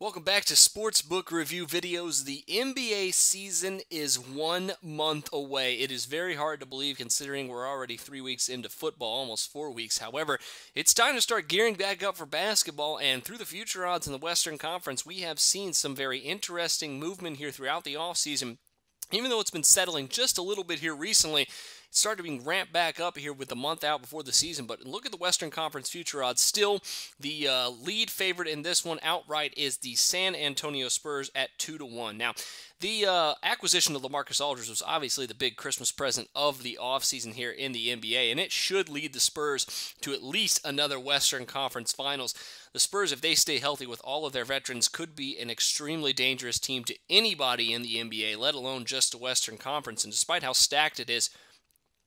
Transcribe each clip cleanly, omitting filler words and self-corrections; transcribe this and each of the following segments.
Welcome back to Sportsbook Review Videos. The NBA season is 1 month away. It is very hard to believe considering we're already 3 weeks into football, almost 4 weeks. However, it's time to start gearing back up for basketball, and through the future odds in the Western Conference, we have seen some very interesting movement here throughout the offseason. Even though it's been settling just a little bit here recently, it started being ramped back up here with the month out before the season. But look at the Western Conference future odds. Still, the lead favorite in this one outright is the San Antonio Spurs at 2-1. Now, the acquisition of LaMarcus Aldridge was obviously the big Christmas present of the offseason here in the NBA, and it should lead the Spurs to at least another Western Conference Finals. The Spurs, if they stay healthy with all of their veterans, could be an extremely dangerous team to anybody in the NBA, let alone just the Western Conference. And despite how stacked it is,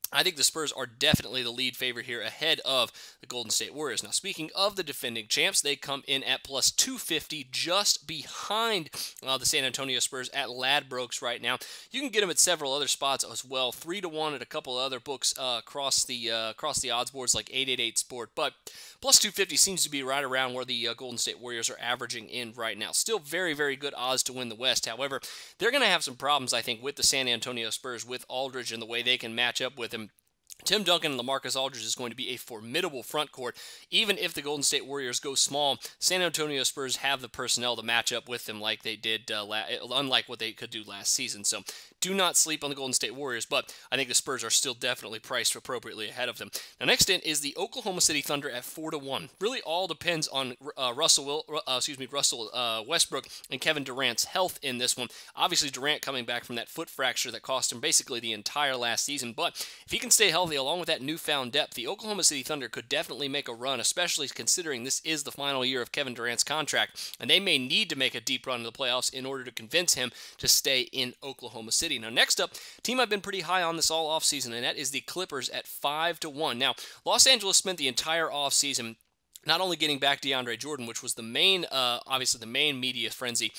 I think the Spurs are definitely the lead favorite here ahead of the Golden State Warriors. Now, speaking of the defending champs, they come in at plus 250, just behind the San Antonio Spurs at Ladbrokes right now. You can get them at several other spots as well, 3-1 at a couple of other books across the odds boards like 888 Sport. But plus 250 seems to be right around where the Golden State Warriors are averaging in right now. Still very, very good odds to win the West. However, they're going to have some problems, I think, with the San Antonio Spurs, with Aldridge and the way they can match up with him. Tim Duncan and LaMarcus Aldridge is going to be a formidable front court. Even if the Golden State Warriors go small, San Antonio Spurs have the personnel to match up with them like they did, unlike what they could do last season. So do not sleep on the Golden State Warriors, but I think the Spurs are still definitely priced appropriately ahead of them. Now, next in is the Oklahoma City Thunder at 4-1. Really, all depends on Russell Westbrook and Kevin Durant's health in this one. Obviously, Durant coming back from that foot fracture that cost him basically the entire last season, but if he can stay healthy along with that newfound depth, the Oklahoma City Thunder could definitely make a run, especially considering this is the final year of Kevin Durant's contract, and they may need to make a deep run in the playoffs in order to convince him to stay in Oklahoma City. Now, next up, team I've been pretty high on this all offseason, and that is the Clippers at 5-1. Now, Los Angeles spent the entire offseason not only getting back DeAndre Jordan, which was the main, obviously the main media frenzy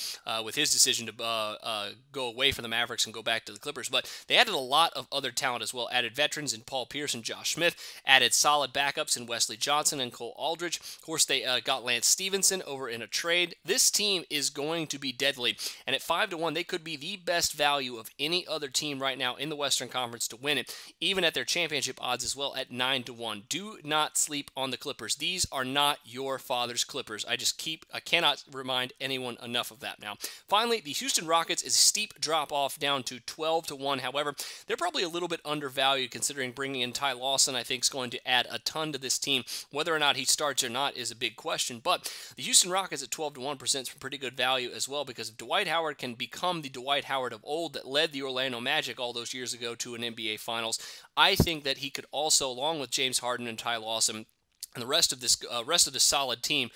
with his decision to go away from the Mavericks and go back to the Clippers, but they added a lot of other talent as well. Added veterans in Paul Pierce and Josh Smith, added solid backups in Wesley Johnson and Cole Aldridge. Of course, they got Lance Stevenson over in a trade. This team is going to be deadly, and at 5-1, they could be the best value of any other team right now in the Western Conference to win it, even at their championship odds as well at 9-1. Do not sleep on the Clippers. These are not your father's Clippers. I cannot remind anyone enough of that now. Finally, the Houston Rockets is a steep drop off down to 12-1. However, they're probably a little bit undervalued considering bringing in Ty Lawson, I think, is going to add a ton to this team. Whether or not he starts or not is a big question, but the Houston Rockets at 12-1 presents some pretty good value as well, because if Dwight Howard can become the Dwight Howard of old that led the Orlando Magic all those years ago to an NBA Finals, I think that he could also, along with James Harden and Ty Lawson, and the rest of this solid team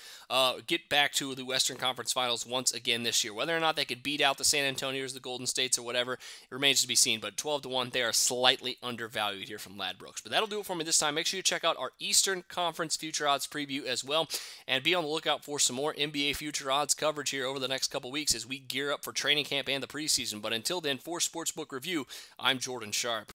get back to the Western Conference Finals once again this year. Whether or not they could beat out the San Antonios, the Golden States, or whatever, it remains to be seen. But 12-1, they are slightly undervalued here from Ladbrokes. But that'll do it for me this time. Make sure you check out our Eastern Conference Future Odds preview as well, and be on the lookout for some more NBA Future Odds coverage here over the next couple weeks as we gear up for training camp and the preseason. But until then, for Sportsbook Review, I'm Jordan Sharp.